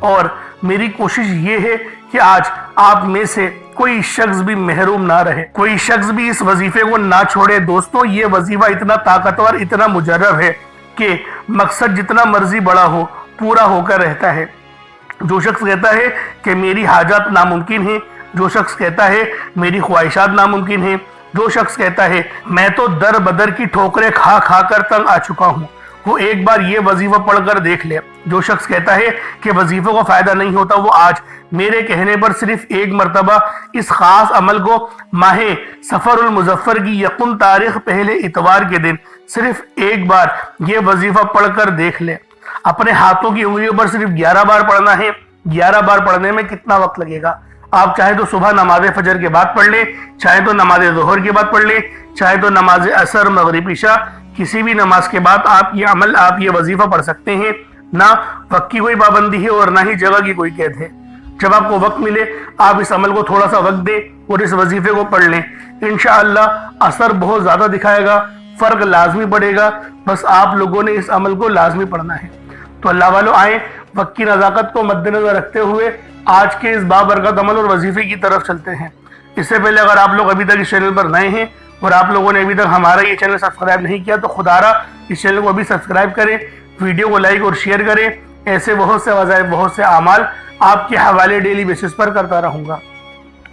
اور میری کوشش یہ ہے کہ آج آپ میں سے کوئی شخص بھی محروم نہ رہے، کوئی شخص بھی اس وظیفے کو نہ چھوڑے۔ دوستو، یہ وظیفہ اتنا طاقتور، اتنا مجرب ہے کہ مقصد جتنا مرضی بڑا ہو پورا ہو کر رہتا ہے۔ جو شخص کہتا ہے کہ میری حاجات ناممکن ہیں، جو شخص کہتا ہے میری خواہشات ناممکن ہیں، جو شخص کہتا ہے میں تو در بدر کی ٹھوکریں کھا کھا کر تنگ آ چکا ہوں، وہ ایک بار یہ وظیفہ پڑھ کر دیکھ لے۔ جو شخص کہتا ہے کہ وظیفوں کا فائدہ نہیں ہوتا، وہ آج میرے کہنے پر صرف ایک مرتبہ اس خاص عمل کو ماہ سفر المظفر کی یکم تاریخ پہلے اتوار کے دن صرف ایک بار یہ وظیفہ پڑھ کر دیکھ لے۔ اپنے ہاتھوں کی انگلیوں پر صرف 11 بار پڑھنا ہے۔ 11 بار پڑھنے میں کتنا وقت لگے گا؟ آپ چاہے تو صبح نماز فجر کے بعد پڑھ لیں، چاہے تو نماز ظہر کے بعد پڑھ لیں، چاہے تو نماز عصر، مغرب، عشاء، کسی بھی نماز کے بعد آپ یہ وظیفہ پڑھ سکتے ہیں۔ نہ وقت کی کوئی پابندی ہے اور نہ ہی جگہ کی کوئی قید ہے۔ جب آپ کو وقت ملے آپ اس عمل کو تھوڑا سا وقت دیں اور اس وظیفے کو پڑھ لیں، انشاءاللہ اثر بہت زیادہ دکھائے گا، فرق لازمی پڑے گا۔ بس آپ لوگوں نے اس عمل کو لازمی پڑھنا ہے۔ تو اللہ والوں، آئیں وقت کی نزاکت کو مد نظر رکھتے ہوئے آج کے اس بابرکت عمل اور وظیفے کی طرف چلتے ہیں۔ اس سے پہلے اگر آپ لوگ ابھی تک اس چینل پر نئے ہیں اور آپ لوگوں نے ابھی تک ہمارا یہ چینل سبسکرائب نہیں کیا تو خدارہ اس چینل کو ابھی سبسکرائب کریں، ویڈیو کو لائک اور شیئر کریں۔ ایسے بہت سے وظائف، بہت سے اعمال آپ کے حوالے ڈیلی بیسس پر کرتا رہوں گا۔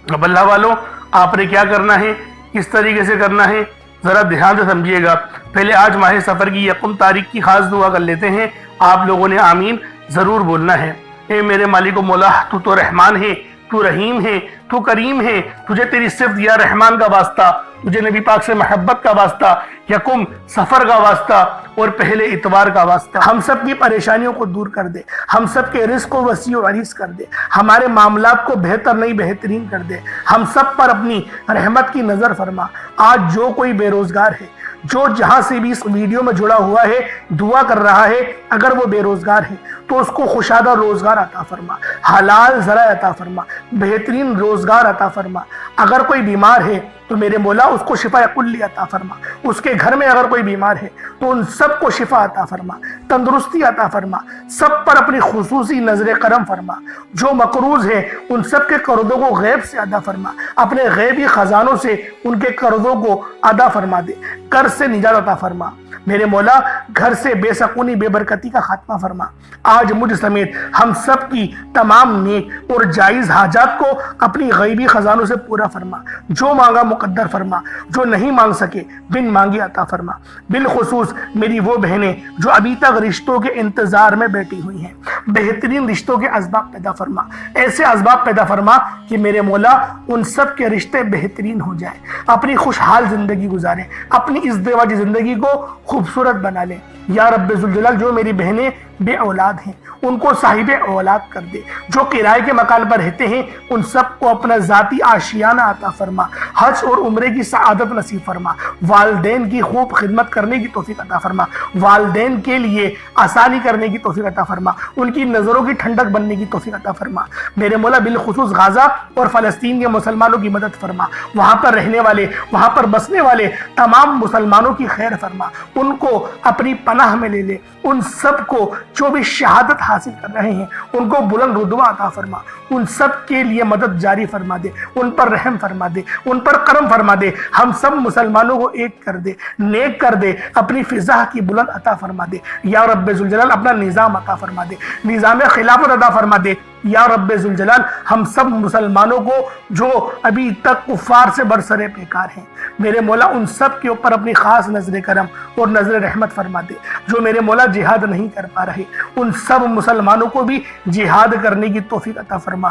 اب اللہ والوں، آپ نے کیا کرنا ہے، کس طریقے سے کرنا ہے، ذرا دھیان سے سمجھیے گا۔ پہلے آج ماہ سفر کی یکم تاریخ کی خاص دعا کر لیتے ہیں۔ آپ لوگوں نے آمین ضرور بولنا ہے۔ اے میرے مالک و مولا، تو تو رحمان ہے، تو رحیم ہے، تو کریم ہے، تجھے تیری صفت یا رحمان کا واسطہ، تجھے نبی پاک سے محبت کا واسطہ، یکم سفر کا واسطہ اور پہلے اتوار کا واسطہ۔ ہم سب کی پریشانیوں کو دور کر دے، ہم سب کے رزق کو وسیع و عریض کر دے، ہمارے معاملات کو بہتر نہیں بہترین کر دے، ہم سب پر اپنی رحمت کی نظر فرما۔ آج جو کوئی بے روزگار ہے، جو جہاں سے بھی اس ویڈیو میں جڑا ہوا ہے دعا کر رہا ہے، اگر وہ بے روزگار ہے تو اس کو خوشادہ روزگار عطا فرما، حلال ذرائع عطا فرما، بہترین روزگار عطا فرما۔ اگر کوئی بیمار ہے تو میرے مولا اس کو شفا کلی عطا فرما۔ اس کے گھر میں اگر کوئی بیمار ہے تو ان سب کو شفا عطا فرما، تندرستی عطا فرما، سب پر اپنی خصوصی نظر کرم فرما۔ جو مقروض ہیں ان سب کے قرضوں کو غیب سے ادا فرما، اپنے غیبی خزانوں سے ان کے قرضوں کو ادا فرما دے، قرض سے نجات عطا فرما۔ میرے مولا گھر سے بے سکونی، بے برکتی کا خاتمہ فرما۔ آج مجھ سمیت ہم سب کی تمام نیک اور جائز حاجات کو اپنی غیبی خزانوں سے پورا فرما۔ جو مانگا مقدر فرما، جو نہیں مانگ سکے بن مانگی عطا فرما۔ بالخصوص میری وہ بہنیں جو ابھی تک رشتوں کے انتظار میں بیٹھی ہوئی ہیں، بہترین رشتوں کے اسباب پیدا فرما، ایسے اسباب پیدا فرما کہ میرے مولا ان سب کے رشتے بہترین ہو جائیں، اپنی خوشحال زندگی گزاریں، اپنی اس ازدواجی زندگی کو خوبصورت بنا لیں۔ یا رب ذوالجلال، جو میری بہنیں بے اولاد ہیں ان کو صاحب اولاد کر دے، جو کرائے کے مکان پر رہتے ہیں ان سب کو اپنا ذاتی آشیانہ عطا فرما، حج اور عمرے کی سعادت نصیب فرما، والدین کی خوب خدمت کرنے کی توفیق عطا فرما، والدین کے لیے آسانی کرنے کی توفیق عطا فرما، ان کی نظروں کی ٹھنڈک بننے کی توفیق عطا فرما۔ میرے مولا بالخصوص غزہ اور فلسطین کے مسلمانوں کی مدد فرما، وہاں پر رہنے والے، وہاں پر بسنے والے تمام مسلمانوں کی خیر فرما، ان کو اپنی پناہ میں لے لے، ان سب کو جو بھی شہادت حاصل کر رہے ہیں ان کو بلند رتبہ عطا فرما، ان سب کے لیے مدد جاری فرما دے، ان پر رحم فرما دے، ان پر کرم فرما دے، ہم سب مسلمانوں کو ایک کر دے، نیک کر دے، اپنی فضا کی بلند عطا فرما دے۔ یا رب ذوالجلال اپنا نظام عطا فرما دے، نظام خلافت عطا فرما دے۔ یا رب ذوالجلال ہم سب مسلمانوں کو جو ابھی تک کفار سے برسر پیکار ہیں، میرے مولا ان سب کے اوپر اپنی خاص نظر کرم اور نظر رحمت فرما دے۔ جو میرے مولا جہاد نہیں کر پا رہے ان سب مسلمانوں کو بھی جہاد کرنے کی توفیق عطا فرما،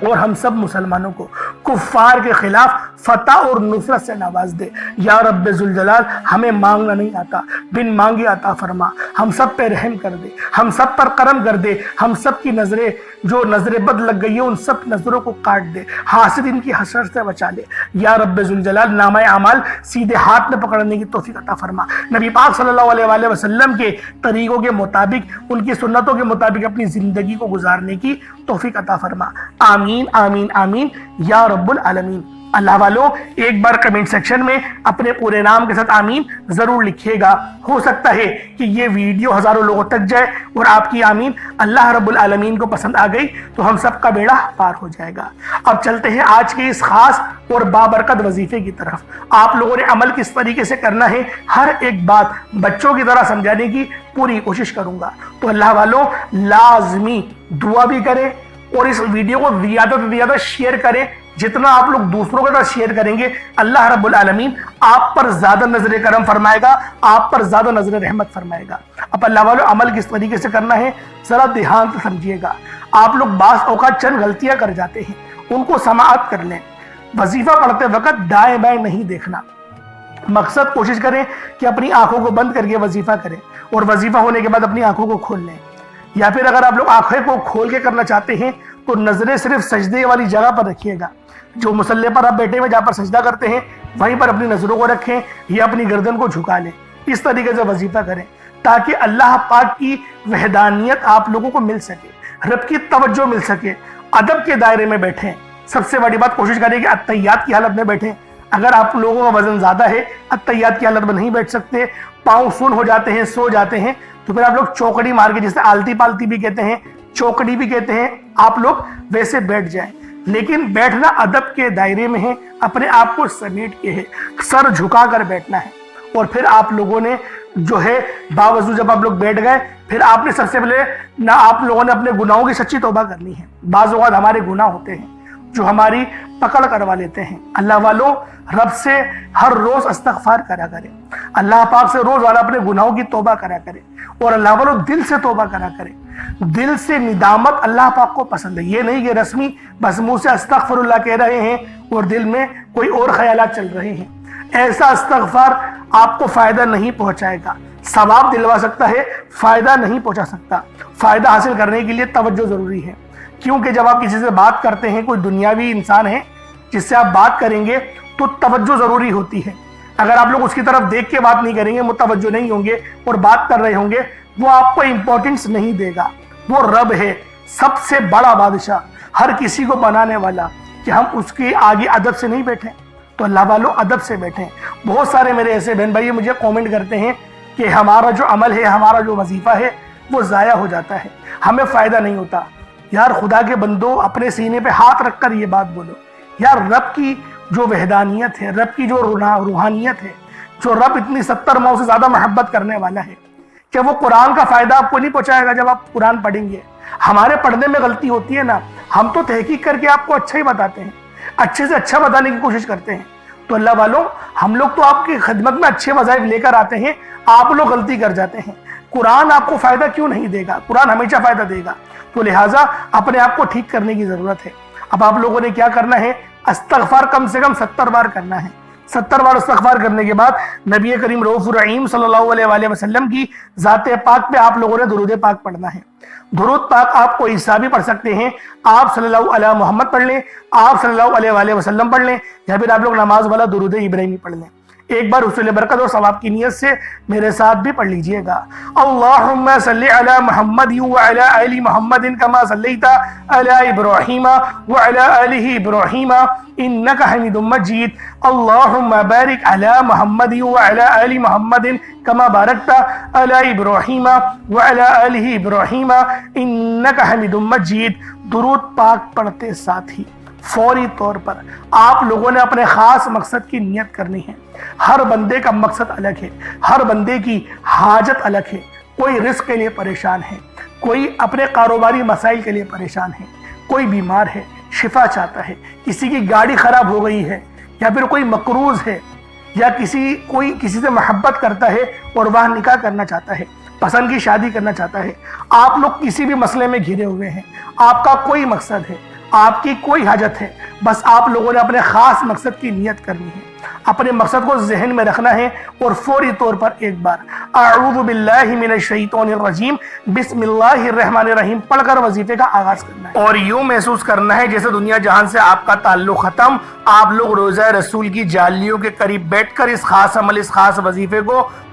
اور ہم سب مسلمانوں کو کفار کے خلاف فتح اور نصرت سے نواز دے۔ یا رب ذوالجلال ہمیں مانگنا نہیں آتا، بن مانگے عطا فرما، ہم سب پہ رحم کر دے، ہم سب پر کرم کر دے، ہم سب کی نظریں جو نظر بد لگ گئی ہے ان سب نظروں کو کاٹ دے، حاسدین کی حسرت سے بچا لے۔ یا رب ذوالجلال نامہ اعمال سیدھے ہاتھ میں پکڑنے کی توفیق عطا فرما، نبی پاک صلی اللہ علیہ وآلہ وسلم کے طریقوں کے مطابق، ان کی سنتوں کے مطابق اپنی زندگی کو گزارنے کی توفیق عطا فرما۔ آمین آمین آمین یا رب العالمین۔ اللہ والوں ایک بار کمنٹ سیکشن میں اپنے پورے نام کے ساتھ آمین ضرور لکھیے گا. ہو سکتا ہے کہ یہ ویڈیو ہزاروں لوگوں تک جائے اور آپ کی آمین اللہ رب العالمین کو پسند آ گئی تو ہم سب کا بیڑا پار ہو جائے گا. اب چلتے ہیں آج کے اس خاص اور بابرکت وظیفے کی طرف. آپ لوگوں نے عمل کس طریقے سے کرنا ہے ہر ایک بات بچوں کی طرح سمجھانے کی پوری کوشش کروں گا. تو اللہ والوں لازمی دعا بھی کریں اور اس ویڈیو کو زیادہ سے زیادہ شیئر کریں. جتنا آپ لوگ دوسروں کے ساتھ شیئر کریں گے اللہ رب العالمین آپ پر زیادہ نظر کرم فرمائے گا, آپ پر زیادہ نظر رحمت فرمائے گا. اب اللہ والوں عمل کس طریقے سے کرنا ہے ذرا دھیان سے سمجھیے گا. آپ لوگ بعض اوقات چند غلطیاں کر جاتے ہیں, ان کو سماعت کر لیں. وظیفہ پڑھتے وقت دائیں بائیں نہیں دیکھنا. مقصد کوشش کریں کہ اپنی آنکھوں کو بند کر کے وظیفہ کریں اور وظیفہ ہونے کے بعد اپنی آنکھوں کو کھول لیں. یا پھر اگر آپ لوگ آنکھیں کو کھول کے کرنا چاہتے ہیں تو نظریں صرف سجدے والی جگہ پر رکھیے گا. جو مصلی پر آپ بیٹھے ہوئے جہاں پر سجدہ کرتے ہیں وہیں پر اپنی نظروں کو رکھیں یا اپنی گردن کو جھکا لیں. اس طریقے سے وظیفہ کریں تاکہ اللہ پاک کی وحدانیت آپ لوگوں کو مل سکے, رب کی توجہ مل سکے. ادب کے دائرے میں بیٹھیں. سب سے بڑی بات کوشش کریں کہ اتحیات کی حالت میں بیٹھیں. اگر آپ لوگوں کا وزن زیادہ ہے اتحیات کی حالت میں نہیں بیٹھ سکتے, پاؤں سن ہو جاتے ہیں, سو جاتے ہیں, تو پھر آپ لوگ چوکڑی مار کے, جسے آلتی پالتی بھی کہتے ہیں, چوکڑی بھی کہتے ہیں, آپ لوگ ویسے بیٹھ جائیں. لیکن بیٹھنا ادب کے دائرے میں ہے, اپنے آپ کو سمیٹ کے ہے, سر جھکا کر بیٹھنا ہے. اور پھر آپ لوگوں نے جو ہے باوضو جب آپ لوگ بیٹھ گئے پھر آپ نے سب سے پہلے نہ آپ لوگوں نے اپنے گناہوں کی سچی توبہ کرنی ہے. بعض اوقات ہمارے گناہ ہوتے ہیں جو ہماری پکڑ کروا لیتے ہیں. اللہ والوں رب سے ہر روز استغفار کرا کرے, اللہ پاک سے روز والا اپنے گناہوں کی توبہ کرا کرے, اور اللہ والوں دل سے توبہ کرا کرے. دل سے ندامت اللہ پاک کو پسند ہے. یہ نہیں کہ رسمی بس منہ سے استغفر اللہ کہہ رہے ہیں اور دل میں کوئی اور خیالات چل رہے ہیں. ایسا استغفار آپ کو فائدہ نہیں پہنچائے گا. ثواب دلوا سکتا ہے, فائدہ نہیں پہنچا سکتا. فائدہ حاصل کرنے کے لیے توجہ ضروری ہے, کیونکہ جب آپ کسی سے بات کرتے ہیں, کوئی دنیاوی انسان ہے جس سے آپ بات کریں گے تو توجہ ضروری ہوتی ہے. اگر آپ لوگ اس کی طرف دیکھ کے بات نہیں کریں گے, متوجہ نہیں ہوں گے اور بات کر رہے ہوں گے, وہ آپ کو امپورٹنس نہیں دے گا. وہ رب ہے, سب سے بڑا بادشاہ, ہر کسی کو بنانے والا, کہ ہم اس کے آگے ادب سے نہیں بیٹھیں. تو اللہ والوں ادب سے بیٹھیں. بہت سارے میرے ایسے بہن بھائی مجھے کومنٹ کرتے ہیں کہ ہمارا جو عمل ہے, ہمارا جو وظیفہ ہے وہ ضائع ہو جاتا ہے, ہمیں فائدہ نہیں ہوتا. یار خدا کے بندو, اپنے سینے پہ ہاتھ رکھ کر یہ بات بولو. یار رب کی جو وحدانیت ہے, رب کی جو روحانیت ہے, جو رب اتنی 70 ماؤں سے زیادہ محبت کرنے والا ہے, کہ وہ قرآن کا فائدہ آپ کو نہیں پہنچائے گا جب آپ قرآن پڑھیں گے. ہمارے پڑھنے میں غلطی ہوتی ہے نا, ہم تو تحقیق کر کے آپ کو اچھا ہی بتاتے ہیں, اچھے سے اچھا بتانے کی کوشش کرتے ہیں. تو اللہ والوں ہم لوگ تو آپ کی خدمت میں اچھے وظائف لے کر آتے ہیں, آپ لوگ غلطی کر جاتے ہیں. قرآن آپ کو فائدہ کیوں نہیں دے گا؟ قرآن ہمیشہ فائدہ دے گا. تو لہٰذا اپنے آپ کو ٹھیک کرنے کی ضرورت ہے. اب آپ لوگوں نے کیا کرنا ہے, استغفار کم سے کم 70 بار کرنا ہے. 70 بار استغفار کرنے کے بعد نبی کریم رؤوف الرحیم صلی اللہ علیہ وآلہ وسلم کی ذات پاک پہ آپ لوگوں نے درود پاک پڑھنا ہے. درود پاک آپ کو عیسیٰ بھی پڑھ سکتے ہیں, آپ صلی اللہ علیہ محمد پڑھ لیں, آپ صلی اللہ علیہ وآلہ وسلم پڑھ لیں, یا پھر آپ لوگ نماز والا درود ابراہیمی پڑھ لیں. ایک بار حصول برکت اور ثواب کی نیت سے میرے ساتھ بھی پڑھ لیجئے گا. اللہم صلی علی محمد وعلی آل محمد کما صلیت علی ابراہیم وعلی آل ابراہیم انک حمید مجید. اللہم بارک علی محمد وعلی آل محمد کما بارکت علی ابراہیم وعلی آل ابراہیم انک حمید مجید. درود پاک پڑھتے ساتھ ہی فوری طور پر آپ لوگوں نے اپنے خاص مقصد کی نیت کرنی ہے. ہر بندے کا مقصد الگ ہے, ہر بندے کی حاجت الگ ہے. کوئی رزق کے لیے پریشان ہے, کوئی اپنے کاروباری مسائل کے لیے پریشان ہے, کوئی بیمار ہے شفا چاہتا ہے, کسی کی گاڑی خراب ہو گئی ہے, یا پھر کوئی مقروض ہے, یا کوئی کسی سے محبت کرتا ہے اور وہ نکاح کرنا چاہتا ہے, پسند کی شادی کرنا چاہتا ہے. آپ لوگ کسی بھی مسئلے میں گھرے ہوئے ہیں, آپ کا کوئی مقصد ہے, آپ کی کوئی حاجت ہے, بس آپ لوگوں نے اپنے خاص مقصد کی نیت کرنی ہے, اپنے مقصد کو ذہن میں رکھنا ہے, اور فوری طور پر ایک بار اعوذ باللہ من الشیطان الرجیم بسم اللہ الرحمن الرحیم پڑھ کر وظیفے کا آغاز کرنا ہے, اور یوں محسوس کرنا ہے جیسے دنیا جہان سے آپ کا تعلق ختم. آپ لوگ روزہ رسول کی جالیوں کے قریب بیٹھ کر اس خاص عمل, اس خاص وظیفے کو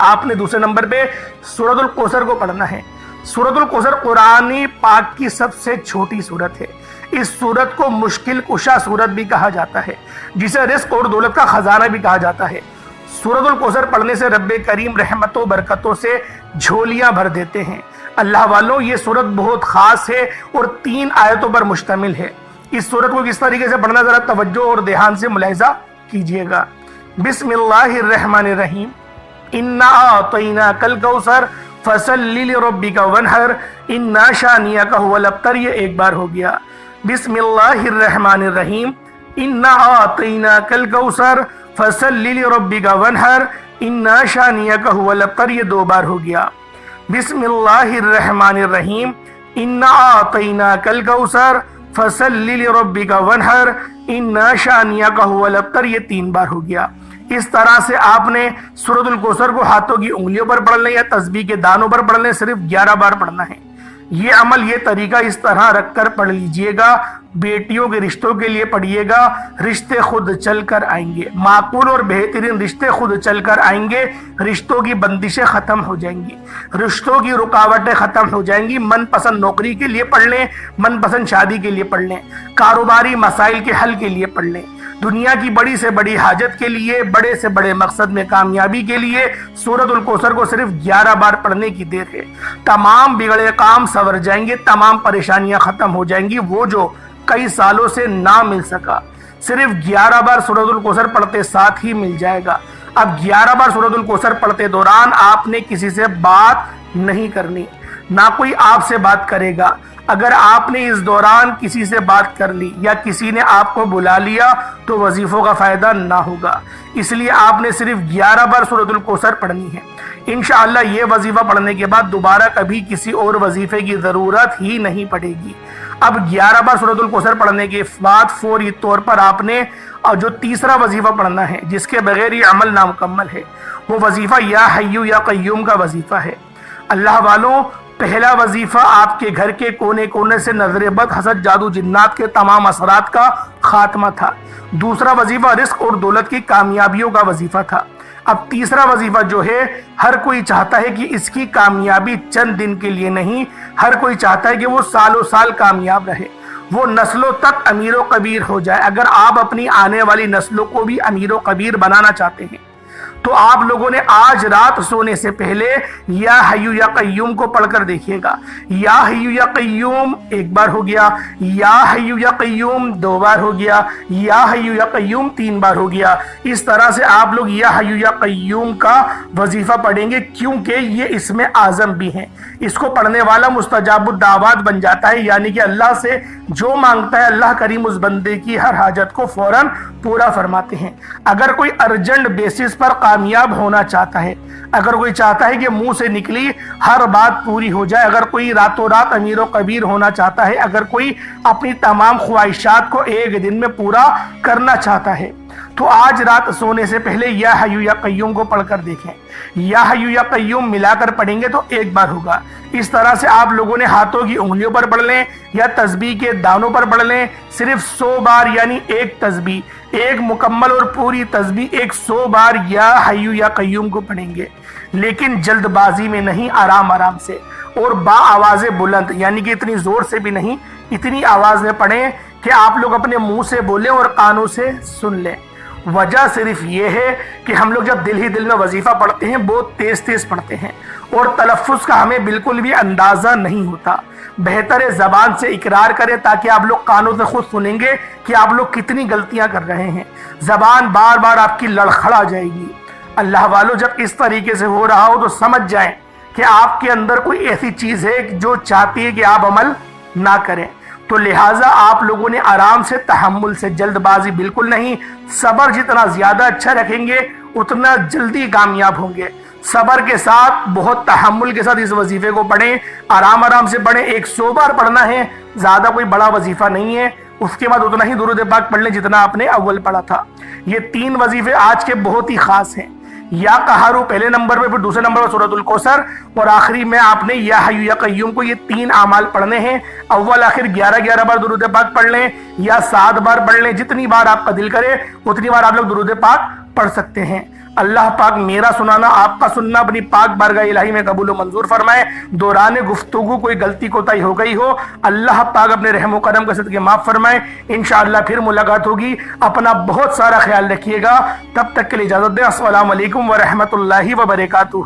آپ نے دوسرے نمبر پہ سورۃ الکوثر کو پڑھنا ہے۔ سورۃ الکوثر قرآن پاک کی سب سے چھوٹی سورت ہے۔ اس سورت کو مشکل کشا سورت بھی کہا جاتا ہے، جسے رزق اور دولت کا خزانہ بھی کہا جاتا ہے۔ سورۃ الکوثر پڑھنے سے رب کریم رحمتوں برکتوں سے جھولیاں بھر دیتے ہیں۔ اللہ والوں، یہ سورت بہت خاص ہے اور 3 آیتوں پر مشتمل ہے۔ اس سورت کو کس طریقے سے پڑھنا، ذرا توجہ اور دھیان سے ملاحظہ کیجئے گا۔ بسم اللہ الرحمن الرحیم، انا اعطیناک الکوثر فصل لربک وانحر انا شانئک هو الابتر۔ یہ ایک بار ہو گیا۔ بسم اللہ الرحمن الرحیم، انا اعطیناک الکوثر فصل لربک وانحر انا شانئک هو الابتر۔ یہ 2 بار ہو گیا۔ بسم اللہ الرحمن الرحیم، انا اعطیناک الکوثر فصل لربک وانحر انا شانئک هو الابتر۔ یہ 3 بار ہو گیا۔ اس طرح سے آپ نے سورۃ الکوثر کو ہاتھوں کی انگلیوں پر پڑھ لیں یا تسبیح کے دانوں پر پڑھ لیں، صرف 11 بار پڑھنا ہے۔ یہ عمل، یہ طریقہ اس طرح رکھ کر پڑھ لیجئے گا۔ بیٹیوں کے رشتوں کے لیے پڑھیے گا، رشتے خود چل کر آئیں گے۔ معقول اور بہترین رشتے خود چل کر آئیں گے۔ رشتوں کی بندشیں ختم ہو جائیں گی، رشتوں کی رکاوٹیں ختم ہو جائیں گی۔ من پسند نوکری کے لیے پڑھ لیں، من پسند شادی کے لیے پڑھ لیں، کاروباری مسائل کے حل کے لیے پڑھ لیں، دنیا کی بڑی سے بڑی حاجت کے لیے، بڑے سے بڑے مقصد میں کامیابی کے لیے سورۃ الکوثر کو صرف 11 بار پڑھنے کی دیر ہے۔ تمام بگڑے کام سنور جائیں گے، تمام پریشانیاں ختم ہو جائیں گی۔ وہ جو کئی سالوں سے نہ مل سکا، صرف 11 بار سورۃ الکوثر پڑھتے ساتھ ہی مل جائے گا۔ اب 11 بار سورۃ الکوثر پڑھتے دوران آپ نے کسی سے بات نہیں کرنی، نہ کوئی آپ سے بات کرے گا۔ اگر آپ نے اس دوران کسی سے بات کر لی یا کسی نے آپ کو بلا لیا تو وظیفوں کا فائدہ نہ ہوگا۔ اس لیے آپ نے صرف 11 بار سورۃ الکوثر پڑھنی ہے۔ انشاءاللہ یہ وظیفہ پڑھنے کے بعد دوبارہ کبھی کسی اور وظیفے کی ضرورت ہی نہیں پڑے گی۔ اب 11 بار سورۃ الکوثر پڑھنے کے بعد فوری طور پر آپ نے جو تیسرا وظیفہ پڑھنا ہے، جس کے بغیر یہ عمل نامکمل ہے، وہ وظیفہ یا حی یا قیوم کا وظیفہ ہے۔ اللہ والوں، پہلا وظیفہ آپ کے گھر کے کونے کونے سے نظر بد، حسد، جادو، جنات کے تمام اثرات کا خاتمہ تھا۔ دوسرا وظیفہ رزق اور دولت کی کامیابیوں کا وظیفہ تھا۔ اب تیسرا وظیفہ جو ہے، ہر کوئی چاہتا ہے کہ اس کی کامیابی چند دن کے لیے نہیں، ہر کوئی چاہتا ہے کہ وہ سالوں سال کامیاب رہے، وہ نسلوں تک امیر و کبیر ہو جائے۔ اگر آپ اپنی آنے والی نسلوں کو بھی امیر و کبیر بنانا چاہتے ہیں تو آپ لوگوں نے آج رات سونے سے پہلے یا حی یا قیوم کو پڑھ کر دیکھیے گا۔ یا حی یا قیوم 1 بار ہو گیا، یا حی یا قیوم 2 بار ہو گیا، یا حی یا قیوم 3 بار ہو گیا۔ اس طرح سے آپ لوگ یا حی یا قیوم کا وظیفہ پڑھیں گے، کیونکہ یہ اسم اعظم بھی ہیں۔ اس کو پڑھنے والا مستجاب الدعوات بن جاتا ہے، یعنی کہ اللہ سے جو مانگتا ہے اللہ کریم اس بندے کی ہر حاجت کو فوراً پورا فرماتے ہیں۔ اگر کوئی ارجنٹ بیسس پر کامیاب ہونا چاہتا ہے، اگر کوئی چاہتا ہے کہ منہ سے نکلی ہر بات پوری ہو جائے، اگر کوئی راتوں رات امیر و کبیر ہونا چاہتا ہے، اگر کوئی اپنی تمام خواہشات کو ایک دن میں پورا کرنا چاہتا ہے، تو آج رات سونے سے پہلے یا حی یا قیوم کو پڑھ کر دیکھیں۔ یا حی یا قیوم ملا کر پڑھیں گے تو 1 بار ہوگا۔ اس طرح سے آپ لوگوں نے ہاتھوں کی انگلیوں پر پڑھ لیں یا تسبیح کے دانوں پر پڑھ لیں، صرف 100 بار، یعنی ایک تسبیح، ایک مکمل اور پوری تسبیح 100 بار یا حی یا قیوم کو پڑھیں گے، لیکن جلد بازی میں نہیں، آرام آرام سے اور با آواز بلند، یعنی کہ اتنی زور سے بھی نہیں، اتنی آواز میں پڑھیں کہ آپ لوگ اپنے منہ سے بولیں اور کانوں سے سن لیں۔ وجہ صرف یہ ہے کہ ہم لوگ جب دل ہی دل میں وظیفہ پڑھتے ہیں بہت تیز تیز پڑھتے ہیں اور تلفظ کا ہمیں بالکل بھی اندازہ نہیں ہوتا۔ بہتر ہے زبان سے اقرار کریں تاکہ آپ لوگ کانوں سے خود سنیں گے کہ آپ لوگ کتنی غلطیاں کر رہے ہیں۔ زبان بار بار آپ کی لڑکھڑا جائے گی۔ اللہ والوں، جب اس طریقے سے ہو رہا ہو تو سمجھ جائیں کہ آپ کے اندر کوئی ایسی چیز ہے جو چاہتی ہے کہ آپ عمل نہ کریں۔ تو لہٰذا آپ لوگوں نے آرام سے، تحمل سے، جلد بازی بالکل نہیں، صبر جتنا زیادہ اچھا رکھیں گے اتنا جلدی کامیاب ہوں گے۔ صبر کے ساتھ، بہت تحمل کے ساتھ اس وظیفے کو پڑھیں، آرام آرام سے پڑھیں۔ 100 بار پڑھنا ہے، زیادہ کوئی بڑا وظیفہ نہیں ہے۔ اس کے بعد اتنا ہی درود پاک پڑھ لیں جتنا آپ نے اول پڑھا تھا۔ یہ 3 وظیفے آج کے بہت ہی خاص ہیں۔ یا قہارو پہلے نمبر پہ، پھر دوسرے نمبر پر سورۃ الکوثر، اور آخری میں آپ نے یا حی یا قیوم کو۔ یہ 3 اعمال پڑھنے ہیں۔ اول آخر 11 بار درود پاک پڑھ لیں یا 7 بار پڑھ لیں، جتنی بار آپ کا دل کرے اتنی بار آپ لوگ درود پاک پڑھ سکتے ہیں۔ اللہ پاک میرا سنانا آپ کا سننا اپنی پاک بارگاہ الہی میں قبول و منظور فرمائے۔ دوران گفتگو کوئی غلطی کوتاہی ہو گئی ہو، اللہ پاک اپنے رحم و کرم کے صدقے معاف فرمائے۔ انشاءاللہ پھر ملاقات ہوگی، اپنا بہت سارا خیال رکھیے گا، تب تک کے لیے اجازت دیں۔ السلام علیکم ورحمۃ اللہ وبرکاتہ۔